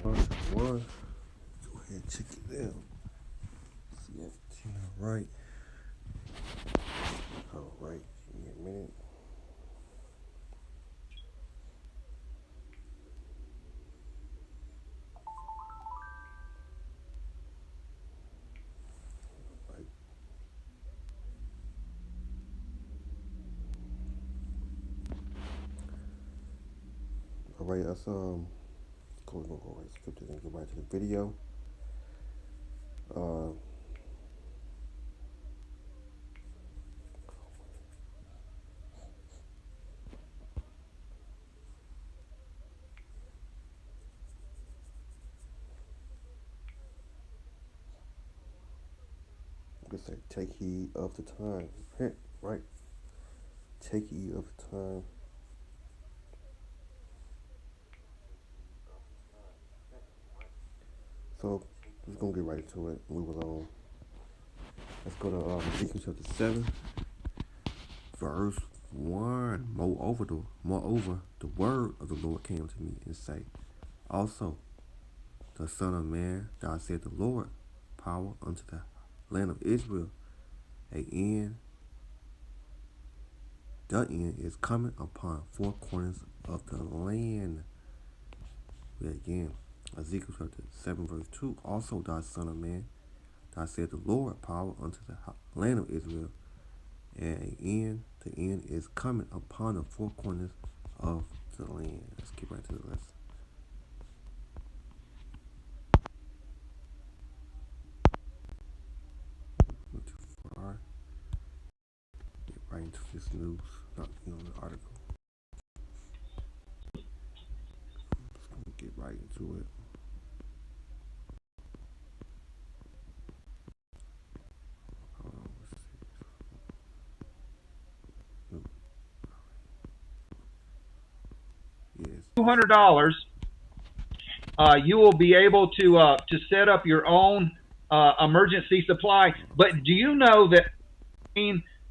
One. Go ahead and check it out. See everything all right. All right. Give me a minute. Right. All right. That's cool. We're gonna go right scripted and get right to the video. Uh, I'm gonna say, take heed of the time. Repent. Right. Take heed of the time. So we're just gonna get right into it. Move along. Let's go to Ezekiel chapter 7, verse 1. Moreover, the word of the Lord came to me and say, also, the Son of Man, thou said the Lord, power unto the land of Israel. The end is coming upon four corners of the land. Read again. Ezekiel chapter 7, verse 2. Also, thou Son of Man, thou said the Lord, power unto the land of Israel. And the end is coming upon the four corners of the land. Let's get right to the lesson. Not too far. Get right into this news, not the article. Just gonna get right into it. Hold on, let's see. Yes. $200, you will be able to set up your own emergency supply. But do you know that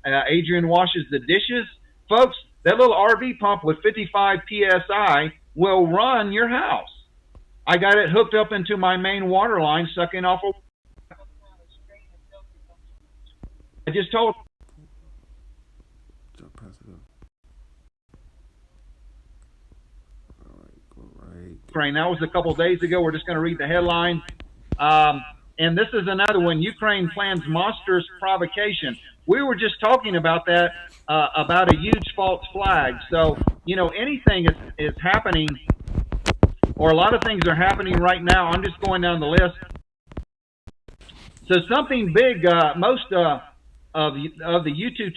Adrian washes the dishes? Folks, that little RV pump with 55 PSI will run your house. I got it hooked up into my main water line, sucking off I just told Pass it up. All right, go right. Ukraine. That was a couple days ago. We're just going to read the headlines. And this is another one. Ukraine plans monstrous provocation. We were just talking about that, about a huge false flag. So, anything is happening, or a lot of things are happening right now. I'm just going down the list. So something big, most of the YouTube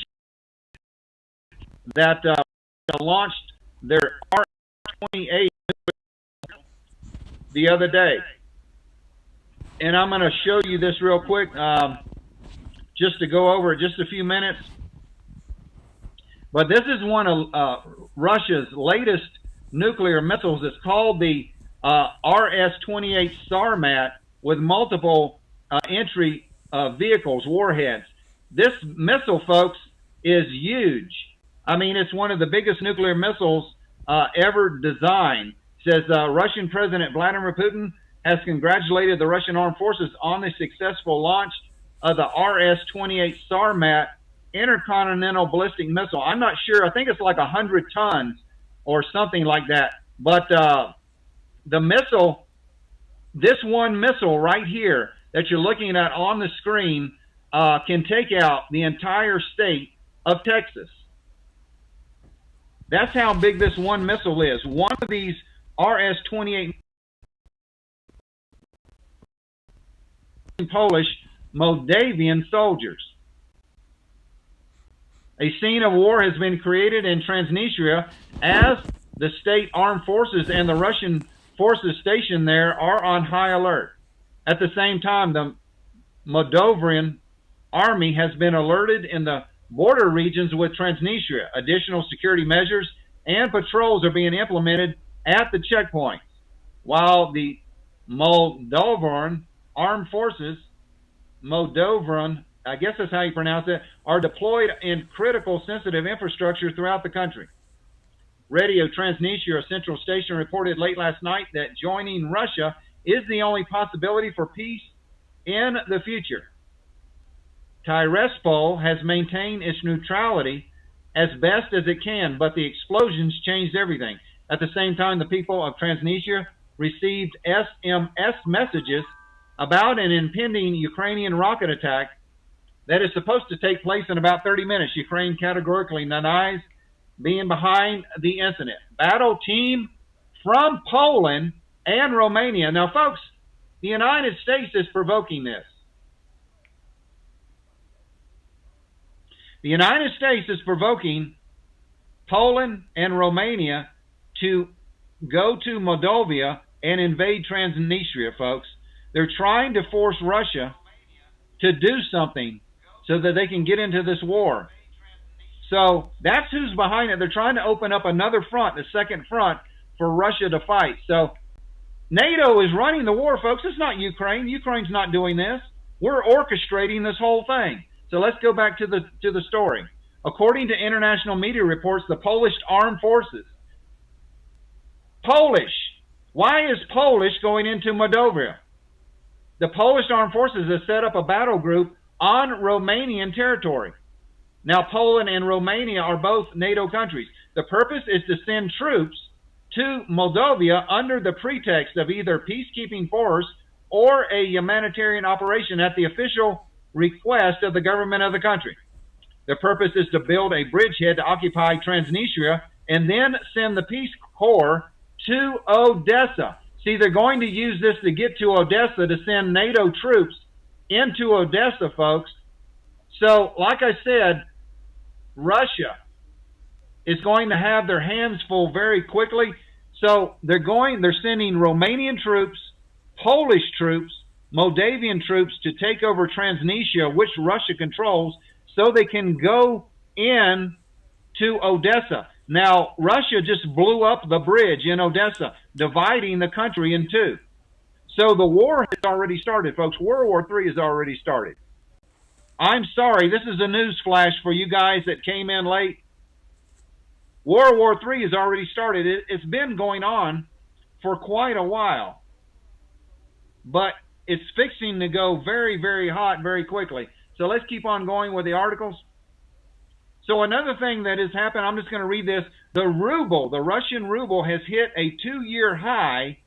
that launched their R28 the other day. And I'm going to show you this real quick, just to go over it just a few minutes. But this is one of Russia's latest nuclear missiles. It's called the RS-28 Sarmat, with multiple entry vehicles, warheads. This missile, folks, is huge. I mean, it's one of the biggest nuclear missiles ever designed. Says Russian President Vladimir Putin has congratulated the Russian armed forces on the successful launch of the RS-28 Sarmat intercontinental ballistic missile. I'm not sure. I think it's like 100 tons or something like that. But the missile, this one missile right here that you're looking at on the screen, can take out the entire state of Texas. That's how big this one missile is. One of these RS-28 Polish Moldavian soldiers. A scene of war has been created in Transnistria as the state armed forces and the Russian forces stationed there are on high alert. At the same time, the Moldovan army has been alerted in the border regions with Transnistria. Additional security measures and patrols are being implemented at the checkpoints, while the Moldovan armed forces, Moldovan, I guess that's how you pronounce it, are deployed in critical sensitive infrastructure throughout the country. Radio Transnistria, a central station, reported late last night that joining Russia is the only possibility for peace in the future. Tiraspol has maintained its neutrality as best as it can, but the explosions changed everything. At the same time, the people of Transnistria received SMS messages about an impending Ukrainian rocket attack that is supposed to take place in about 30 minutes. Ukraine categorically denies being behind the incident. Battle team from Poland and Romania. Now, folks, the United States is provoking this. The United States is provoking Poland and Romania to go to Moldova and invade Transnistria, folks. They're trying to force Russia to do something so that they can get into this war. So that's who's behind it. They're trying to open up another front, the second front, for Russia to fight. So NATO is running the war, folks. It's not Ukraine. Ukraine's not doing this. We're orchestrating this whole thing. So let's go back to the story. According to international media reports, the Polish armed forces. Polish. Why is Polish going into Moldova? The Polish armed forces have set up a battle group on Romanian territory. Now, Poland and Romania are both NATO countries. The purpose is to send troops to Moldova under the pretext of either peacekeeping force or a humanitarian operation at the official request of the government of the country. The purpose is to build a bridgehead to occupy Transnistria and then send the Peace Corps to Odessa. See, they're going to use this to get to Odessa to send NATO troops into Odessa, folks. So, like I said, Russia is going to have their hands full very quickly. So they're sending Romanian troops, Polish troops, Moldavian troops to take over Transnistria, which Russia controls, so they can go in to Odessa. Now, Russia just blew up the bridge in Odessa, dividing the country in two. So the war has already started, folks. World War III has already started. I'm sorry, this is a news flash for you guys that came in late. World War III has already started. It's been going on for quite a while. But it's fixing to go very, very hot very quickly. So let's keep on going with the articles. So another thing that has happened, I'm just going to read this. The ruble, the Russian ruble, has hit a 2-year high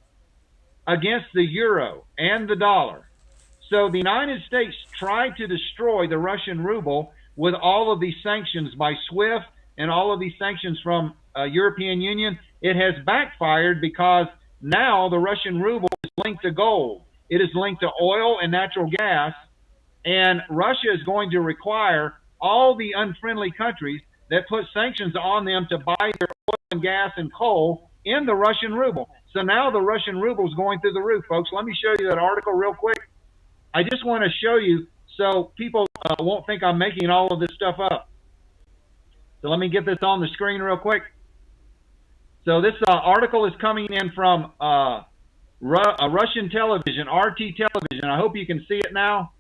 against the euro and the dollar. So the United States tried to destroy the Russian ruble with all of these sanctions by SWIFT and all of these sanctions from European Union. It has backfired because now the Russian ruble is linked to gold. It is linked to oil and natural gas. And Russia is going to require all the unfriendly countries that put sanctions on them to buy their oil and gas and coal in the Russian ruble. So now the Russian ruble is going through the roof, folks. Let me show you that article real quick. I just want to show you so people won't think I'm making all of this stuff up. So let me get this on the screen real quick. So this article is coming in from Russian television, RT television. I hope you can see it now.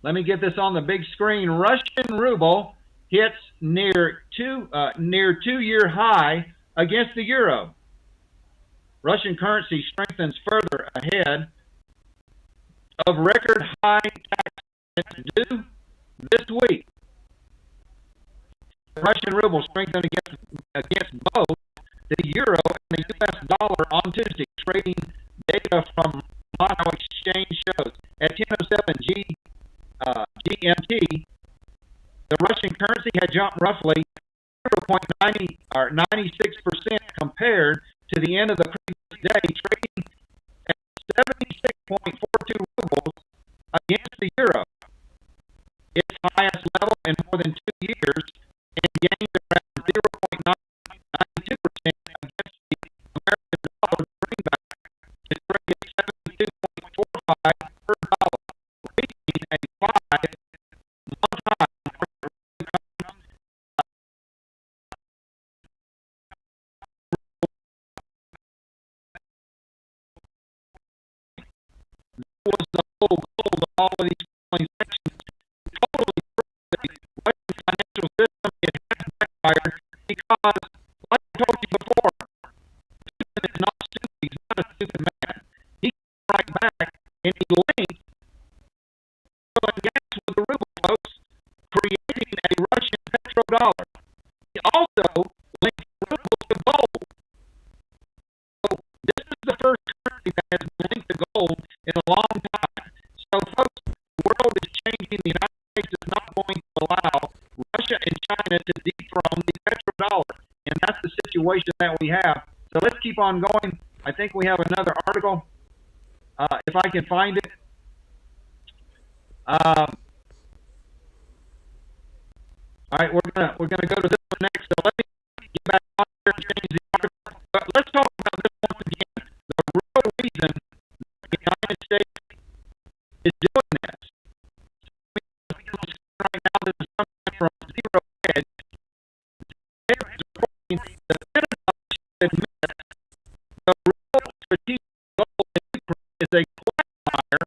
Let me get this on the big screen. Russian ruble hits near 2-year high against the euro. Russian currency strengthens further ahead of record high tax due this week. The Russian ruble strengthened against both the euro and the U.S. dollar on Tuesday. Trading data from Moscow Exchange shows at 10:07 GMT, the Russian currency had jumped roughly 0.90 or 96% compared to the end of the previous day, trading at 76.42 rubles against the euro, its highest level in more than 2 years, and gained around 0.92% against the American dollar, greenback to trade at 72.45 per dollar, reaching a 5-month high. Was the whole goal of all of these sections totally the Russian financial because, like I told you before, Putin is not stupid. He's not a stupid man. He came right back and he linked oil and gas with the ruble, folks, creating a Russian petrodollar. He also linked ruble to gold. So this is the first currency that has been linked to gold in a long time. So, folks, the world is changing. The United States is not going to allow Russia and China to dethrone the petrodollar, and that's the situation that we have. So let's keep on going. I think we have another article, if I can find it. All right, we're gonna go to this one next. So let me get back on here and change the article. But let's talk about this once again. The real reason the United States is doing this. Right now, this is coming from Zero Hedge. They're reporting the Pentagon should admit the real strategic goal in Ukraine is a quagmire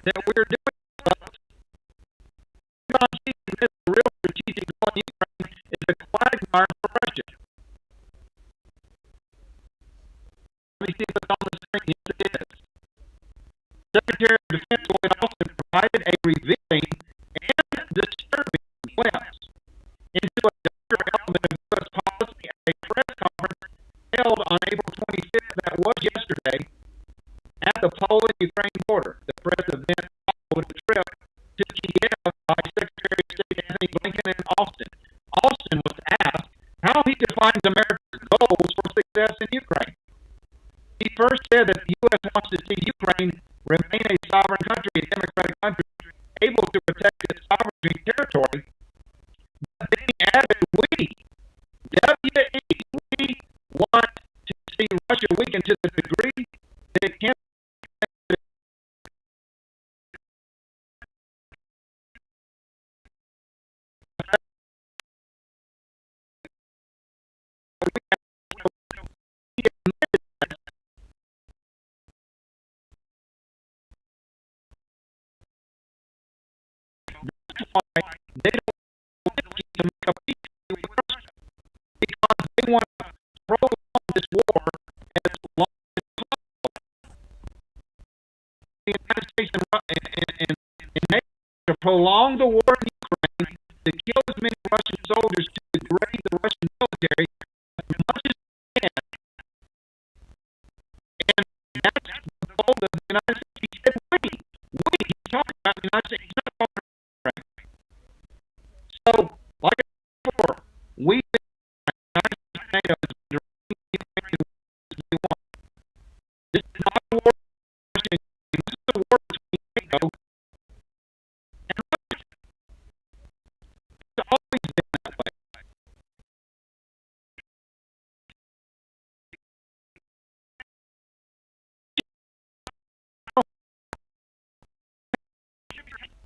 that we're doing. Pentagon should admit the real strategic goal in Ukraine is a quagmire for Russia. Let me see if it's on the screen. Yes, it is. Secretary of Defense Lloyd Austin provided a revealing and disturbing glimpse into a darker element of U.S. policy at a press conference held on April 25th, that was yesterday, at the Poland-Ukraine border. The press event followed a trip to Kiev by Secretary of State Anthony Blinken and Austin. Austin was asked how he defines America's goals for success in Ukraine. He first said that the U.S. wants to see Ukraine remain a sovereign country, a democratic country, able to protect its sovereignty territory. But then he added, we want to see Russia weaken to the degree that it can. Why they don't want to make a peace with Russia, because they want to prolong this war as long as possible. The United States and NATO to prolong the war in Ukraine, to kill as many Russian soldiers, to degrade the Russian military as much as they can. And that's the goal of the United States. He said, he's talking about the United States. He's not talking about Ukraine. So, like I said before, we United States and NATO is directing Ukraine as we want. This is not a war between Russia and Ukraine. This is a war between NATO and Russia. It's always been that way.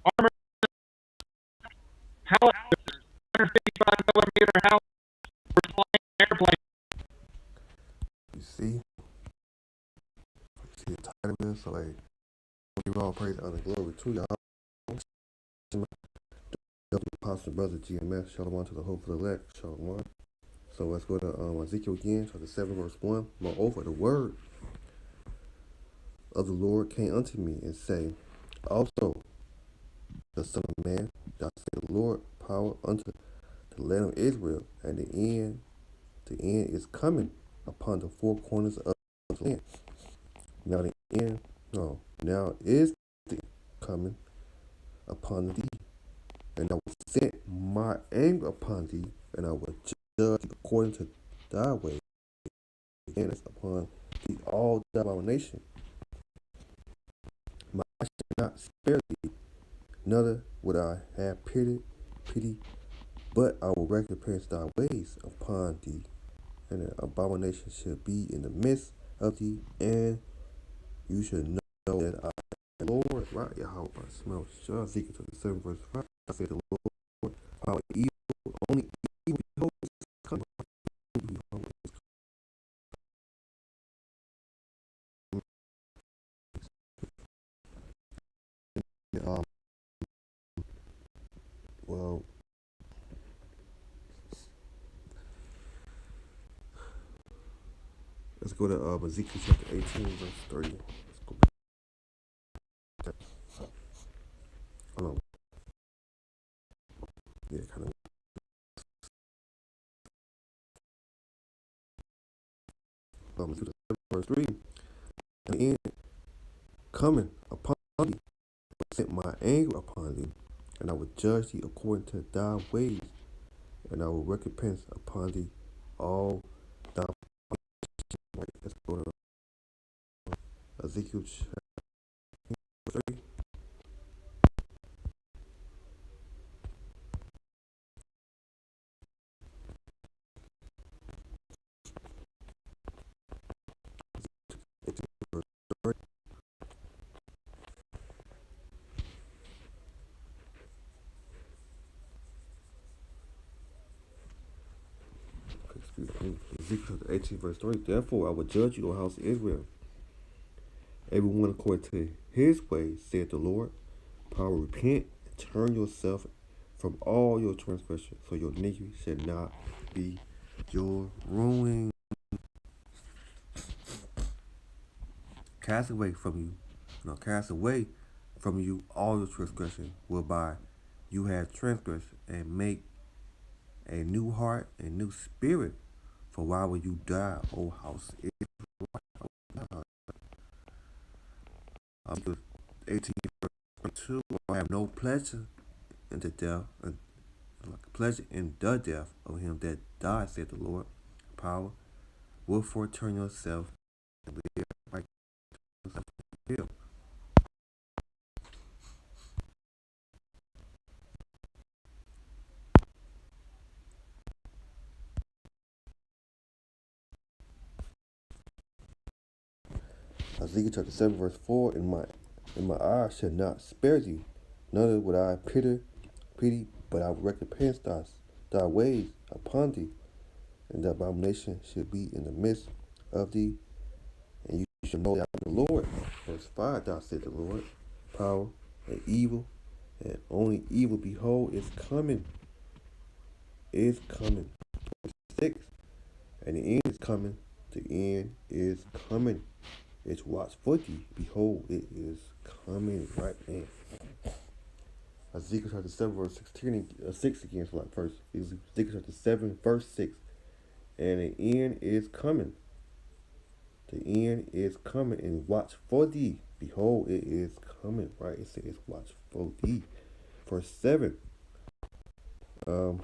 Armor howitzers, 155 millimeter howitzers for flying airplanes. You see the title of this, so hey, give all praise and glory to y'all. Apostle Brother GMS, Shalom to the hope of the elect, Shalom. So let's go to Ezekiel again, chapter 7, verse 1. Moreover, the word of the Lord came unto me and say, also, the Son of Man, thou say the Lord, power unto the land of Israel, and the end is coming upon the four corners of the land. Now is the coming upon thee, and I will set my anger upon thee, and I will judge according to thy way, and upon thee all thy abomination. I shall not spare thee, neither would I have pity, but I will recompense thy ways upon thee, and an abomination shall be in the midst of thee, and you should know that I am the Lord, right? Yahweh, smell Ezekiel 7, verse 5. I say the Lord, how evil, only evil is coming. let's go to Ezekiel chapter 18, verse 30. Let's go back. Hold on. Yeah, kind of. To the verse 3. And the end coming upon thee, I sent my anger upon thee, and I will judge thee according to thy ways, and I will recompense upon thee all thy. Right, let's go to Ezekiel chapter 3. Verse 3. Excuse me. Ezekiel chapter 18, verse 3. Therefore I will judge you, O house of Israel, everyone according to his ways, saith the Lord. Power, repent and turn yourself from all your transgressions, so your iniquity shall not be your ruin. Cast away from you, cast away from you all your transgression, whereby you have transgressed, and make a new heart, a new spirit. For why will you die, O house? 18 verse 2. I have no pleasure in the death, and pleasure in the death of him that died, said the Lord. Power, wherefore turn yourself and live like yourself. Ezekiel chapter 7, verse 4. In my eyes shall not spare thee, neither would I pity, but I will recompense thy ways upon thee, and the abomination should be in the midst of thee, and you shall know that I am the Lord. Verse 5, thou said the Lord, power and evil, and only evil, behold, is coming. 6, and the end is coming. The end is coming. It's watch for thee. Behold, it is coming right now. Ezekiel chapter 7, verse 16, 6 again, so like first. Ezekiel chapter 7, verse 6. And the end is coming. The end is coming, and watch for thee. Behold, it is coming, right? It says watch for thee. Verse 7. That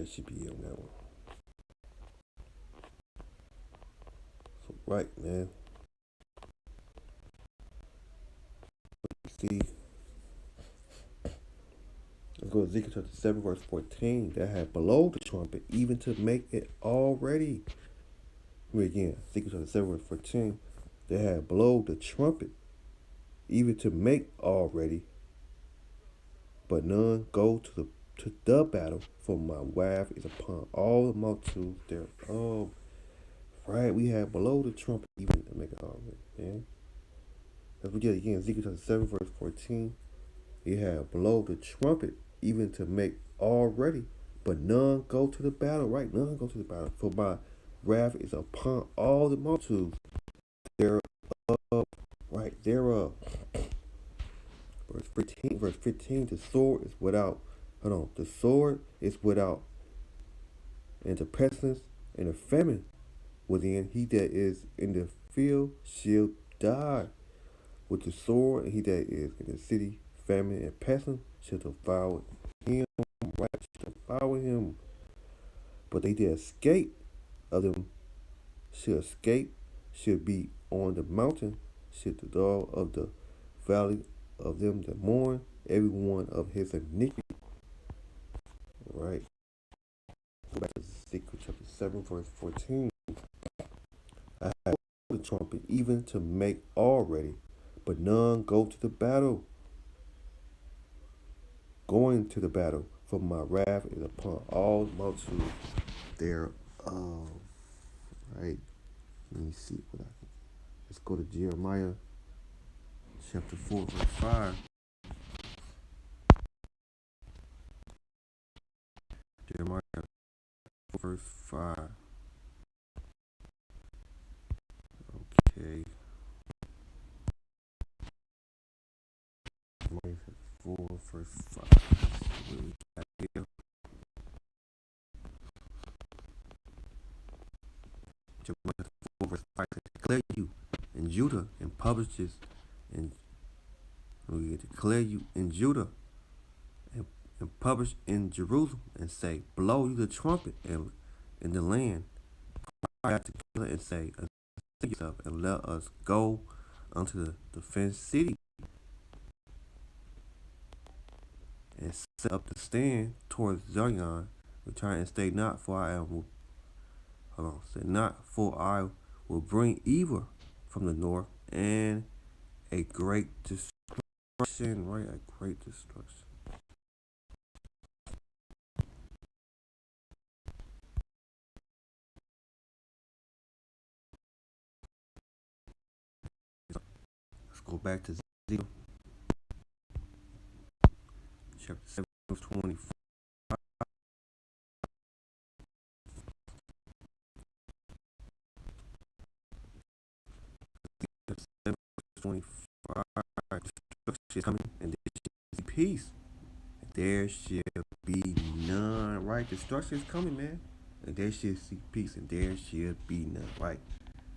should be on that one. So, right, man. See. Let's go to Ezekiel chapter 7, verse 14. That had below the trumpet, even to make it already. Read again. Ezekiel chapter 7, verse 14. They had below the trumpet, even to make already, but none go to the battle, for my wrath is upon all the multitudes thereof. Right, we have below the trumpet, even to make it already. Man. Let's read it again. Ezekiel chapter 7, verse 14. He had below the trumpet, even to make already, but none go to the battle. Right, none go to the battle, for my wrath is upon all the multitudes thereof. Right, thereof. Verse 15, the sword is without. Hold on, the sword is without, and the pestilence and the famine within. He that is in the field shall die with the sword, and he that is in the city, famine and pestilence shall devour him. Right, shall devour him. But they that escape of them shall be on the mountain, shall the dog of the valley of them that mourn, every one of his iniquity. Right. Go back to Ezekiel chapter 7, verse 14. I have the trumpet even to make all ready, but none go to the battle. Going to the battle, for my wrath is upon all multitudes thereof. Right. Let me see what I can. Let's go to Jeremiah chapter 4, verse 5. verse 5. Okay. Jeremiah 4, verse 5. What we got here? Jeremiah 4, verse 5. Declare you in Judah and publishes and we declare you in Judah and publish in Jerusalem and say, blow you the trumpet and in the land. Cry out together and say, assemble yourself and let us go unto the fenced city and set up the stand towards Zion. Return and stay not, for I am. Hold on, say not, for I will bring evil from the north and a great destruction. Right, a great destruction. Let's go back to Ezekiel chapter 7, verse 24. 25. Destruction is coming, and there shall be peace. And there shall be none. Right? Destruction is coming, man. And there shall see peace, and there shall be none. Right?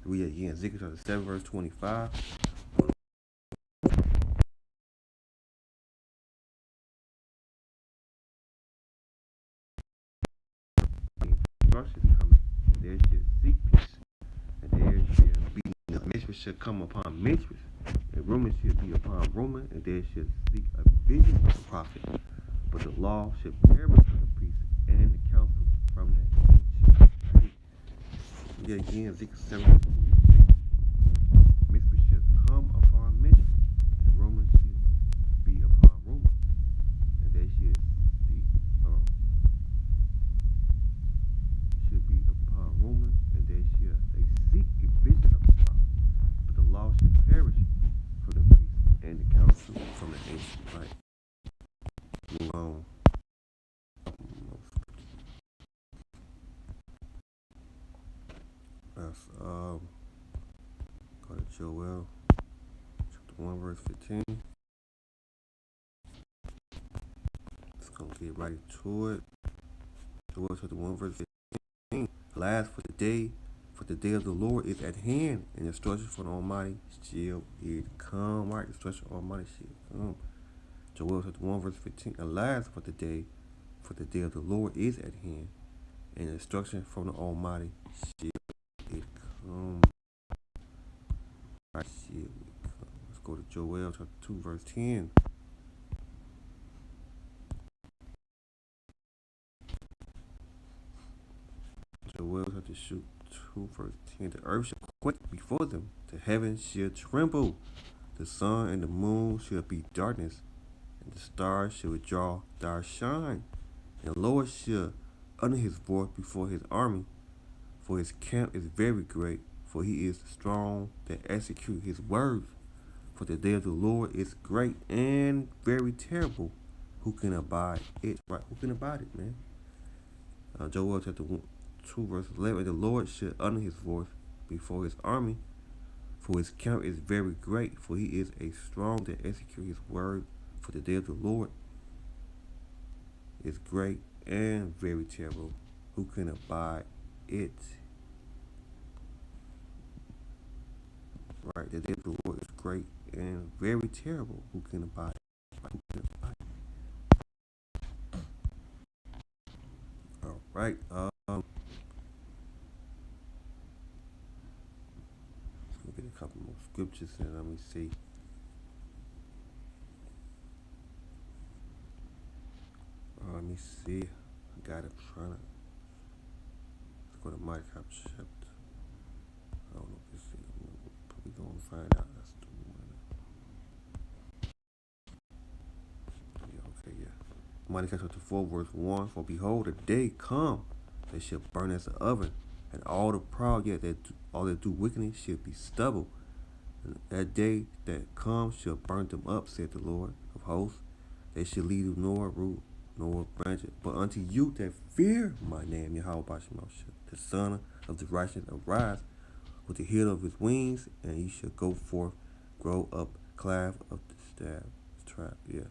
Read it again. Ezekiel chapter 7, verse 25. Destruction is coming, and there shall seek peace, and there shall be none. Mistress shall come upon mistress, and rumor shall be upon rumor, and there shall seek a vision of the prophet. But the law shall perish from the priest and the council from the ancient. Yet again, Ezekiel 7, 26. Mistress shall come upon mistress, and rumor shall be upon rumor, and there shall seek should be upon rumor, and there shall they seek a vision of the prophet. But the law shall perish from the priest and the council from the ancient. Right. Move on. That's go to Joel chapter 1 verse 15. Let's go get right to it. Joel chapter 1 verse 15. Alas, for the day of the Lord is at hand, and destruction from the Almighty shall it come. Right, destruction from the Almighty shall come. Joel chapter 1 verse 15. Alas, for the day of the Lord is at hand, and destruction from the Almighty shall it come. Right, shall it come. Let's go to Joel chapter 2 verse 10. Joel chapter 2 verse 10. The earth shall quake before them, the heavens shall tremble, the sun and the moon shall be darkness, and the stars shall withdraw their shine. And the Lord shall utter his voice before his army, for his camp is very great, for he is strong that execute his words. For the day of the Lord is great and very terrible. Who can abide it? Right? Who can abide it, man? Joel chapter 2 verse 11. The Lord shall utter his voice before his army, for his camp is very great, for he is a strong that execute his word. For the day of the Lord is great and very terrible. Who can abide it? Right, the day of the Lord is great and very terrible. Who can abide it? Who can abide it? All right. Let's get a couple more scriptures and let me see. Let me see. I got it. Trying to. Let's go to Micah chapter. I don't know if it's. We're gonna find out. That's the one. Yeah. Okay. Yeah. Micah chapter 4 verse 1. For behold, a day come that shall burn as an oven, and all the proud yet all that do wickedness shall be stubble. And that day that comes shall burn them up, said the Lord of hosts. They shall lead nor rule nor branch it. But unto you that fear my name, Yahweh Bashemosha, the son of the righteous, arise with the heel of his wings, and he shall go forth, grow up, clave of the staff, trap, yeah.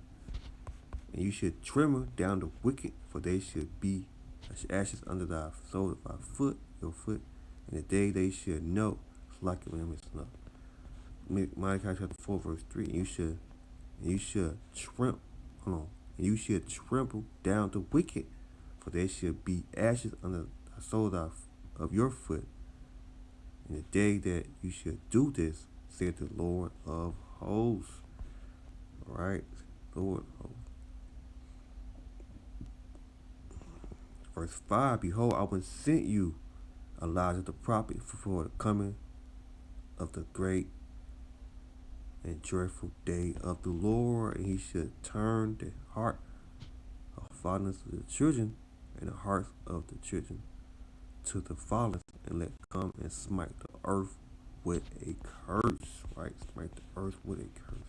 And you should trimmer down the wicked, for they should be as ashes under thy sole of thy foot, your foot, and the day they should know, like it when it's snuff. Malachi chapter 4, verse 3, and you should trample, hold on, and you should trample down the wicked, for they should be ashes under the sole of your foot. In the day that you should do this, said the Lord of hosts. All right, Lord of hosts. Verse 5, behold, I will send you Elijah the prophet for the coming of the great and joyful day of the Lord, and he should turn the heart of fathers to the children, and the hearts of the children to the fathers, and let come and smite the earth with a curse. Right? Smite the earth with a curse.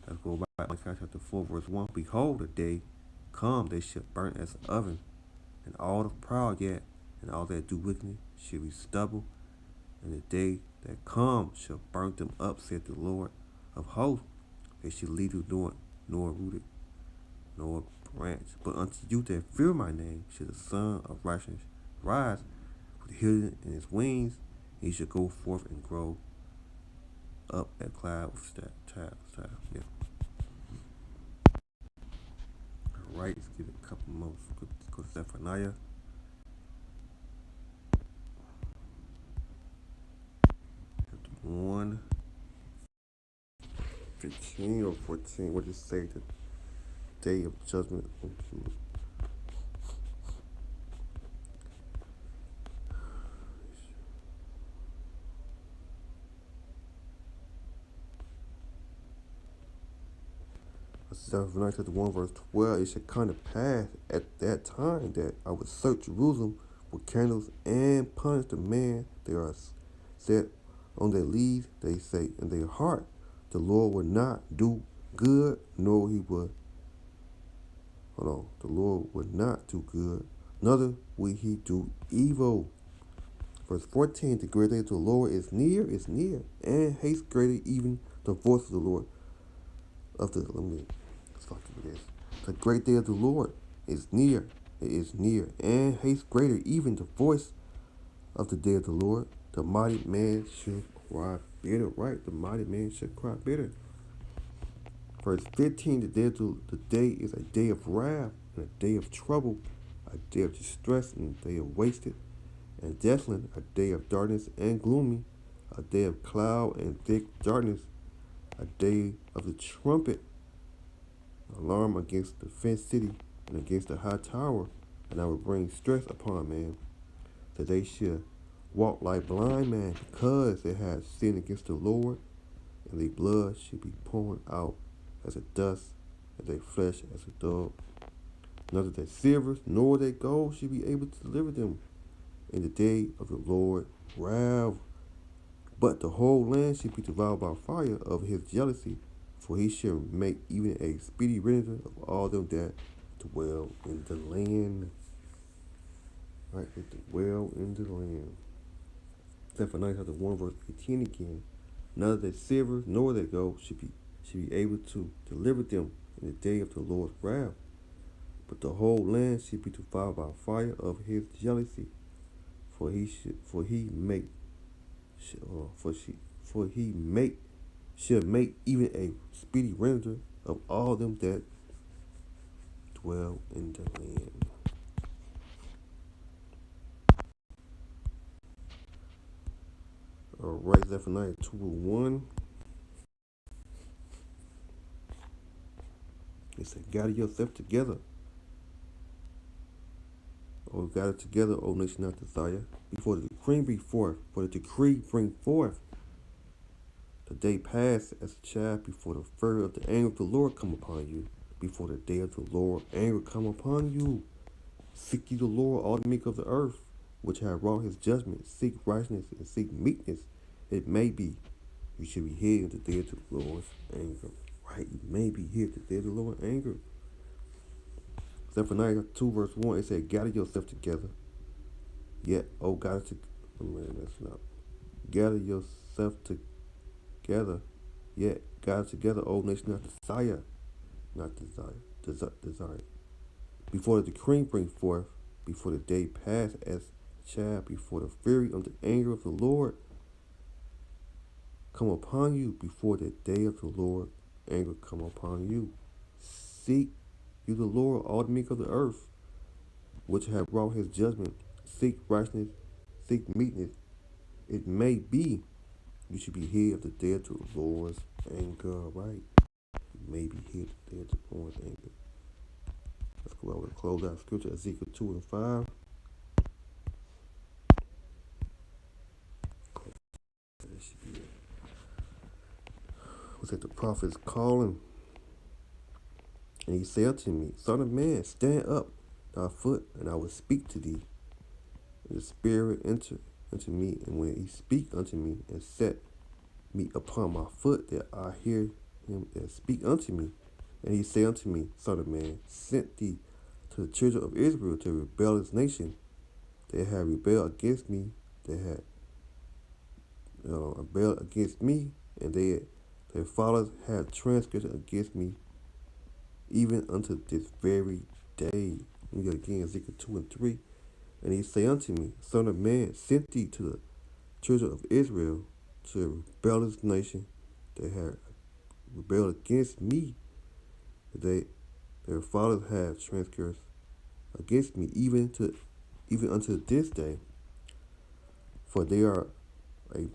Let's go back to Malachi chapter 4, verse 1. Behold, the day come, they shall burn as an oven, and all the proud yet, and all that do wickedness shall be stubble, and the day that come shall burn them up, said the Lord of hosts. They shall leave you nor rooted, nor branch. But unto you that fear my name shall the Son of Righteousness rise with healing in his wings, and he shall go forth and grow up at cloud with staff. Yeah. All right, let's give it a couple more. Go to Zephaniah. Chapter 1, 15 or 14. What does it say? The day of judgment. Zephaniah chapter 1, verse 12. It shall come to pass at that time that I will search Jerusalem with candles and punish the man they are set on their leaves. They say in their heart, the Lord will not do good, nor he will. The Lord will not do good, neither will he do evil. Verse 14. The great day of the Lord is near, and haste greater even the voice of the Lord. The great day of the Lord is near, and haste greater even the voice of the day of the Lord. The mighty man should cry bitter, right? The mighty man should cry bitter. Verse 15, the day is a day of wrath, and a day of trouble, a day of distress, and a day of wasted and desolate, a day of darkness and gloomy, a day of cloud and thick darkness, a day of the trumpet, alarm against the fenced city and against the high tower, and I will bring stress upon man, that they should walk like blind men, because they have sinned against the Lord, and their blood should be poured out as a dust, and their flesh as a dog. Neither their silver nor their gold should be able to deliver them in the day of the Lord wrath. But the whole land should be devoured by fire of his jealousy, for he shall make even a speedy render of all them that dwell in the land. Right, they dwell in the land. Zephaniah chapter 1, verse 18 again. Neither their silver nor their gold should be able to deliver them in the day of the Lord's wrath. But the whole land should be devoured by fire of his jealousy, for he shall make even a speedy render of all them that dwell in the land. All right, Zephaniah 2:1. It said, gather yourself together. Gather together, O nation of desire, before the decree bring forth. For the decree bring forth. The day pass as a child before the furor of the anger of the Lord come upon you. Before the day of the Lord anger come upon you. Seek ye the Lord, all the meek of the earth, which have wrought his judgment. Seek righteousness and seek meekness. It may be you should be hid in the day of the Lord's anger. Right? You may be hid in the day of the Lord's anger. Zephaniah 2 verse 1, it said, gather yourself together. Yet, oh God, gather yourself together. Yet, gather together, O nation, not desire. Before the decree bring forth, before the day pass as child, before the fury of the anger of the Lord come upon you, before the day of the Lord anger come upon you. Seek you the Lord, all the meek of the earth, which have wrought his judgment. Seek righteousness, seek meekness. It may be you should be hid of the day of the Lord's anger, right? You may be hid of the day of the Lord's anger. Let's go over and close out scripture, Ezekiel 2 and 5. Was that the prophet is calling? And he said to me, Son of man, stand up thy foot, and I will speak to thee. And the Spirit entered unto me, and when he speak unto me, and set me upon my foot, that I hear him and speak unto me. And he said unto me, Son of man, sent thee to the children of Israel, to a rebellious nation. They have rebelled against me. They had rebelled against me, and their fathers have transgressed against me, even unto this very day. We got again Ezekiel 2 and 3. And he say unto me, Son of man, sent thee to the children of Israel, to a rebellious nation. They have rebelled against me. Their fathers have transgressed against me, even unto this day. For they are a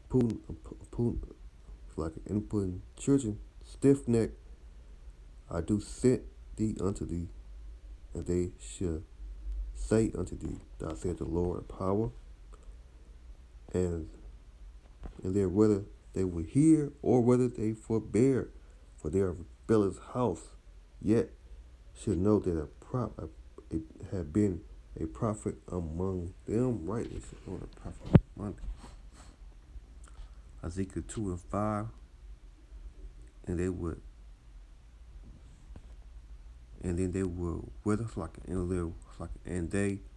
like an impudent children, stiff necked. I do send thee unto thee, and they shall say unto thee, Thou said the Lord of power, and then whether they will hear or whether they forbear, for they are a rebellious house, yet should know that it have been a prophet among them. Right, they should know the prophet among them. Ezekiel 2 and 5, and then they will whether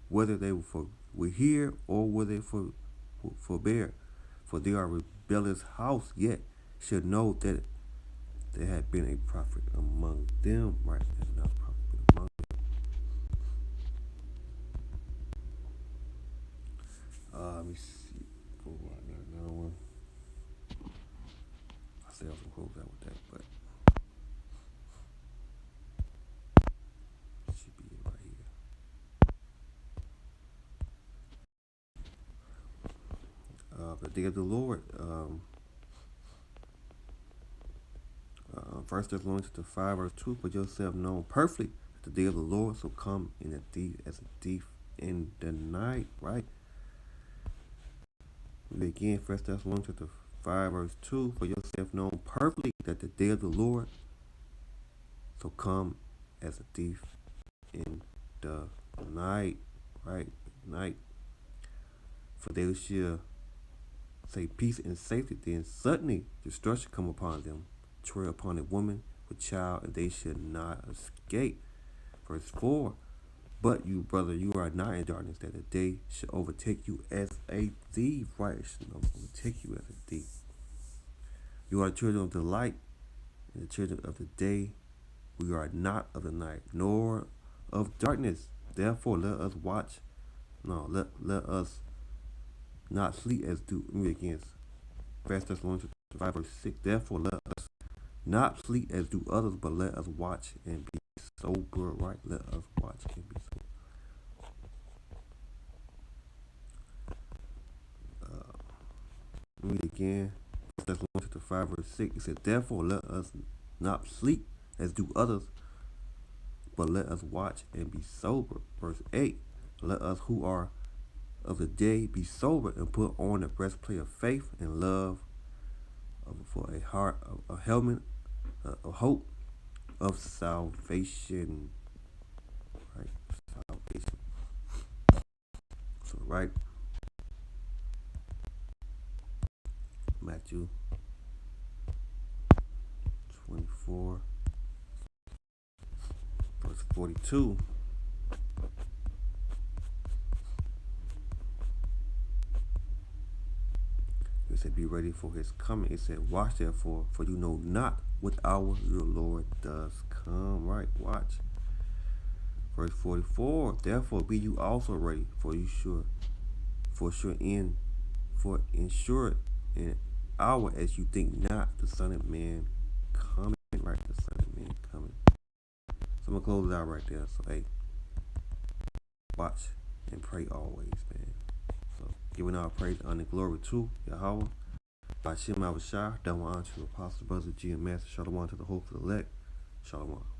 whether they will hear or whether they forbear, for they are a rebellious house, yet should know that there had been a prophet among them. Right, there's not a prophet among them. Let me see. Go on, I got another one. I said I was gonna close out with that, but it should be it right here. The day of the Lord. 1 Thessalonians 5 verse 2, for yourself known perfectly that the day of the Lord shall come in a thief, as a thief in the night, right? Again, 1 Thessalonians 5 verse 2, for yourself known perfectly that the day of the Lord shall come as a thief in the night, right? Night. For they shall say peace and safety, then suddenly destruction come upon them, tread upon a woman with child, and they should not escape. Verse 4, but you, brother, you are not in darkness, that the day should overtake you as a thief. Right, it should overtake you as a thief. You are children of the light, and the children of the day. We are not of the night, nor of darkness. Therefore, let us watch. No, let us not sleep as do. Let me again. 1 Thessalonians 5 verse 6. Therefore, let us not sleep as do others, but let us watch and be sober. Right, let us watch and be sober. Read again. 1 Thessalonians 5 verse 6. It said, therefore, let us not sleep as do others, but let us watch and be sober. Verse 8. Let us who are of the day be sober, and put on the breastplate of faith and love, for a heart, a helmet, a hope of salvation. Right, salvation. So right, Matthew 24 verse 42. said, be ready for his coming. It said, watch therefore, for you know not what hour your Lord does come. Right, watch. Verse 44, therefore be you also ready, for ensure in hour as you think not, the Son of Man coming. Right, the Son of Man coming. So I'm gonna close it out right there. So hey, watch and pray always, man. So giving our praise, honor, and glory to Yahweh. By Shem Avashai, double honor to the Apostle, Brother G and Master. Shalom to the hopeful elect. Shalom.